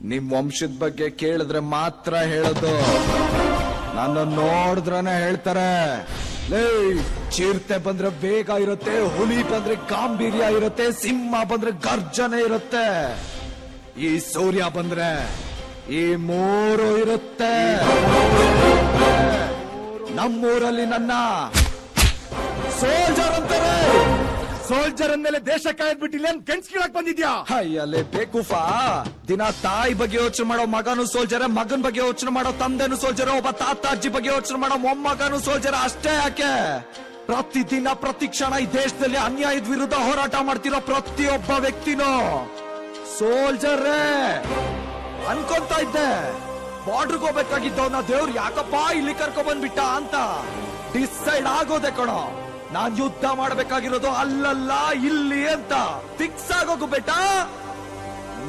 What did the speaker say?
ನಿಮ್ ವಂಶದ ಬಗ್ಗೆ ಕೇಳಿದ್ರೆ ಮಾತ್ರ ಹೇಳೋದು, ನನ್ನ ನೋಡಿದ್ರನೆ ಹೇಳ್ತಾರೆ. ಲೇ, ಚಿರತೆ ಬಂದ್ರೆ ವೇಗ ಇರುತ್ತೆ, ಹುಲಿ ಬಂದ್ರೆ ಗಾಂಭೀರ್ಯ ಇರುತ್ತೆ, ಸಿಂಹ ಬಂದ್ರೆ ಗರ್ಜನೆ ಇರುತ್ತೆ, ಈ ಸೂರ್ಯ ಬಂದ್ರೆ ಈ ಮೂರು ಇರುತ್ತೆ. ನಮ್ಮೂರಲ್ಲಿ ನನ್ನ ಸೋಲ್ಜರ್ ಅಂತಾರೆ. ಸೋಲ್ಜರ್ ಅಂದ್ಮೇಲೆ ದೇಶ ಕಾಯ್ದ್ಬಿಟ್ಟಿಲ್ಲ ಕೆನ್ಸ್ ಕೀಳಕ್ ಬಂದಿದ್ಯಾ? ಅಯ್ಯಲ್ಲೇ ಬೇಕುಫಾ, ದಿನ ತಾಯಿ ಬಗ್ಗೆ ಯೋಚನೆ ಮಾಡೋ ಮಗನು ಸೋಲ್ಜರ, ಮಗನ್ ಬಗ್ಗೆ ಯೋಚನೆ ಮಾಡೋ ತಂದೆನು ಸೋಲ್ಜರ, ಒಬ್ಬ ತಾತ ಅಜ್ಜಿ ಬಗ್ಗೆ ಯೋಚನೆ ಮಾಡೋ ಮೊಮ್ಮಗನು ಸೋಲ್ಜರ. ಅಷ್ಟೇ ಯಾಕೆ, ಪ್ರತಿದಿನ ಪ್ರತಿ ಕ್ಷಣ ಈ ದೇಶದಲ್ಲಿ ಅನ್ಯಾಯದ ವಿರುದ್ಧ ಹೋರಾಟ ಮಾಡ್ತಿರೋ ಪ್ರತಿಯೊಬ್ಬ ವ್ಯಕ್ತಿನೂ ಸೋಲ್ಜರೇ ಅನ್ಕೊಂತ ಇದ್ದೆ. ಬಾರ್ಡರ್ಗೆ ಹೋಗ್ಬೇಕಾಗಿದ್ದವನ್ನ ದೇವ್ರು ಯಾಕಪ್ಪ ಇಲ್ಲಿ ಕರ್ಕೊಂಡ್ ಬಂದ್ಬಿಟ್ಟ ಅಂತ ಡಿಸೈಡ್ ಆಗೋದೆ ಕಣೋ. ನಾನ್ ಯುದ್ಧ ಮಾಡ್ಬೇಕಾಗಿರೋದು ಅಲ್ಲಲ್ಲ ಇಲ್ಲಿ ಅಂತ ಫಿಕ್ಸ್ ಆಗೋಗು ಬೇಟ.